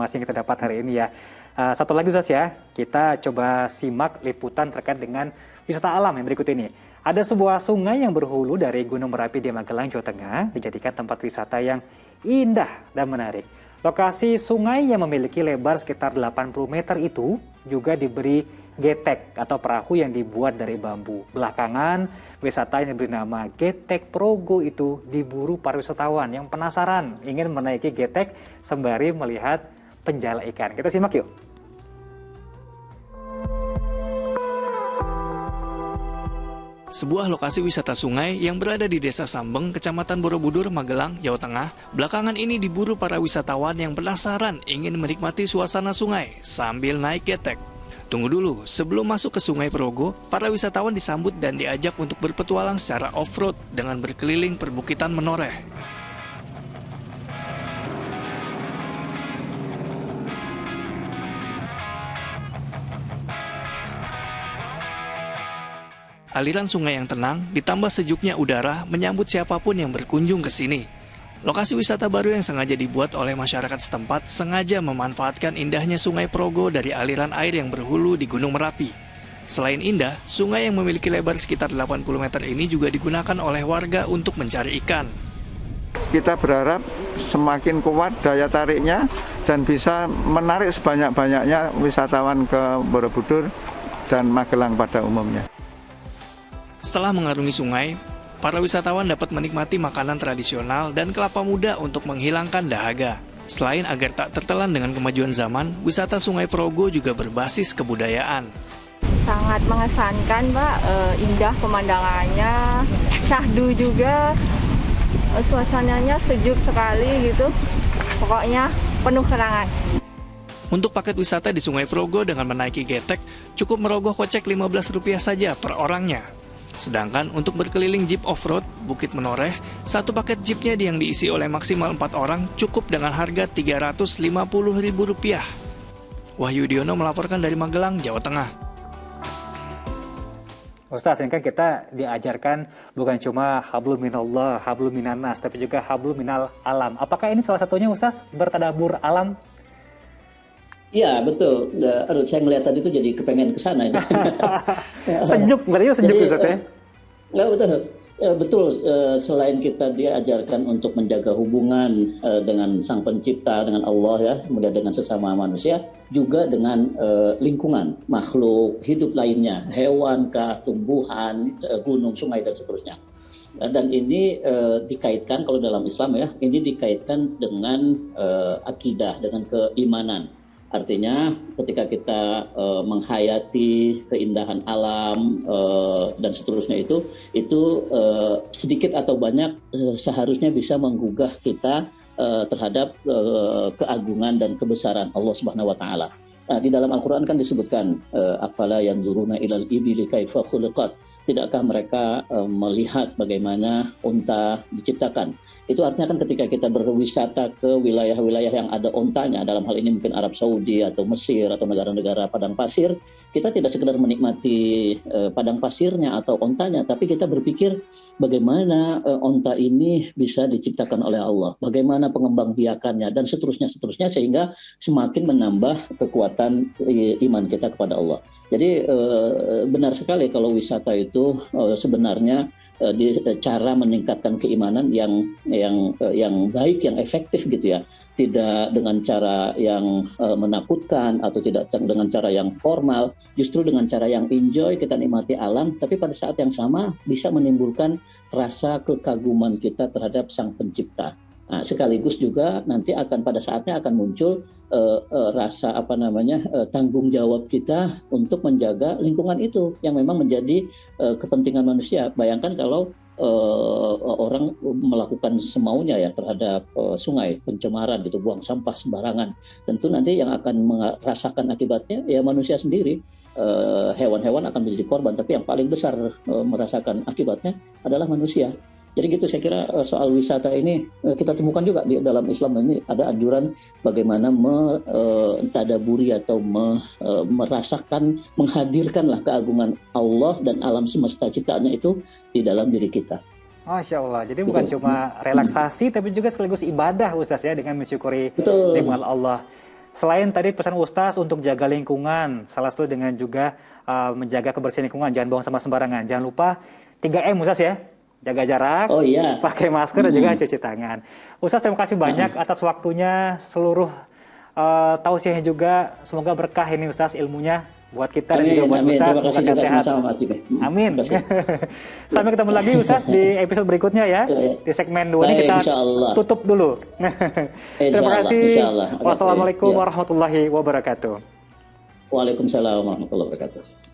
informasi yang kita dapat hari ini ya. Satu lagi Ustaz ya, kita coba simak liputan terkait dengan wisata alam yang berikut ini. Ada sebuah sungai yang berhulu dari Gunung Merapi di Magelang, Jawa Tengah, dijadikan tempat wisata yang indah dan menarik. Lokasi sungai yang memiliki lebar sekitar 80 meter itu juga diberi getek atau perahu yang dibuat dari bambu. Belakangan, wisata yang diberi nama Getek Progo itu diburu para wisatawan yang penasaran ingin menaiki getek sembari melihat penjala ikan. Kita simak yuk. Sebuah lokasi wisata sungai yang berada di Desa Sambeng, Kecamatan Borobudur, Magelang, Jawa Tengah, belakangan ini diburu para wisatawan yang penasaran ingin menikmati suasana sungai sambil naik getek. Tunggu dulu, sebelum masuk ke Sungai Progo, para wisatawan disambut dan diajak untuk berpetualang secara off-road dengan berkeliling perbukitan menoreh. Aliran sungai yang tenang, ditambah sejuknya udara menyambut siapapun yang berkunjung ke sini. Lokasi wisata baru yang sengaja dibuat oleh masyarakat setempat sengaja memanfaatkan indahnya Sungai Progo dari aliran air yang berhulu di Gunung Merapi. Selain indah, sungai yang memiliki lebar sekitar 80 meter ini juga digunakan oleh warga untuk mencari ikan. Kita berharap semakin kuat daya tariknya dan bisa menarik sebanyak-banyaknya wisatawan ke Borobudur dan Magelang pada umumnya. Setelah mengarungi sungai, para wisatawan dapat menikmati makanan tradisional dan kelapa muda untuk menghilangkan dahaga. Selain agar tak tertelan dengan kemajuan zaman, wisata Sungai Progo juga berbasis kebudayaan. Sangat mengesankan, Mbak. Indah pemandangannya, syahdu juga, suasananya sejuk sekali gitu. Pokoknya penuh kenangan. Untuk paket wisata di Sungai Progo dengan menaiki getek, cukup merogoh kocek Rp15 saja per orangnya. Sedangkan untuk berkeliling jeep off-road Bukit Menoreh, satu paket jeepnya yang diisi oleh maksimal 4 orang cukup dengan harga Rp350.000. Wahyu Diono melaporkan dari Magelang, Jawa Tengah. Ustaz, ini kan kita diajarkan bukan cuma hablum minallah, hablum minannas, tapi juga hablum minal alam. Apakah ini salah satunya Ustaz, bertadabur alam? Iya, betul. Saya ngelihat tadi itu jadi kepengen ke sana. Sejuk, berarti sejuk Ustaz ya? Nggak, betul. Betul, selain kita diajarkan untuk menjaga hubungan dengan Sang Pencipta, dengan Allah ya, kemudian dengan sesama manusia, juga dengan lingkungan, makhluk hidup lainnya, hewan, tumbuhan, gunung, sungai, dan seterusnya. Dan ini dikaitkan, kalau dalam Islam ya, ini dikaitkan dengan akidah, dengan keimanan. Artinya ketika kita menghayati keindahan alam dan seterusnya itu sedikit atau banyak seharusnya bisa menggugah kita terhadap keagungan dan kebesaran Allah Subhanahu wa taala. Nah, di dalam Al-Qur'an kan disebutkan afala yanzuruna ilal ibili kaifa khuliqat. Tidakkah mereka melihat bagaimana unta diciptakan? Itu artinya kan ketika kita berwisata ke wilayah-wilayah yang ada ontanya, dalam hal ini mungkin Arab Saudi atau Mesir atau negara-negara padang pasir, kita tidak sekedar menikmati padang pasirnya atau ontanya, tapi kita berpikir bagaimana onta ini bisa diciptakan oleh Allah, bagaimana pengembangbiakannya, dan seterusnya, sehingga semakin menambah kekuatan iman kita kepada Allah. Jadi benar sekali kalau wisata itu sebenarnya cara meningkatkan keimanan yang baik, yang efektif gitu ya, tidak dengan cara yang menakutkan atau tidak dengan cara yang formal, justru dengan cara yang enjoy, kita nikmati alam, tapi pada saat yang sama bisa menimbulkan rasa kekaguman kita terhadap Sang Pencipta. Nah, sekaligus juga nanti pada saatnya akan muncul rasa tanggung jawab kita untuk menjaga lingkungan itu yang memang menjadi kepentingan manusia. Bayangkan kalau orang melakukan semaunya ya terhadap sungai, pencemaran gitu, buang sampah sembarangan. Tentu nanti yang akan merasakan akibatnya ya manusia sendiri. Hewan-hewan akan menjadi korban, tapi yang paling besar merasakan akibatnya adalah manusia. Jadi gitu, saya kira soal wisata ini kita temukan juga di dalam Islam ini ada anjuran bagaimana mentadaburi atau merasakan, menghadirkanlah keagungan Allah dan alam semesta ciptaannya itu di dalam diri kita. Masya Allah, jadi bukan cuma relaksasi tapi juga sekaligus ibadah Ustaz ya, dengan mensyukuri nikmat Allah. Selain tadi pesan Ustaz untuk jaga lingkungan, salah satu dengan juga menjaga kebersihan lingkungan, jangan buang sampah sembarangan. Jangan lupa 3M Ustaz ya, jaga jarak, Oh iya. pakai masker dan juga cuci tangan. Ustaz, terima kasih banyak atas waktunya, seluruh tausiahnya juga. Semoga berkah ini Ustaz ilmunya buat kita dan juga buat Ustaz. Semoga sehat-sehat. Amin. Sampai ketemu lagi Ustaz di episode berikutnya ya. Di segmen 2 ini kita tutup dulu. Terima kasih. Wassalamualaikum warahmatullahi wabarakatuh. Waalaikumsalam warahmatullahi wabarakatuh.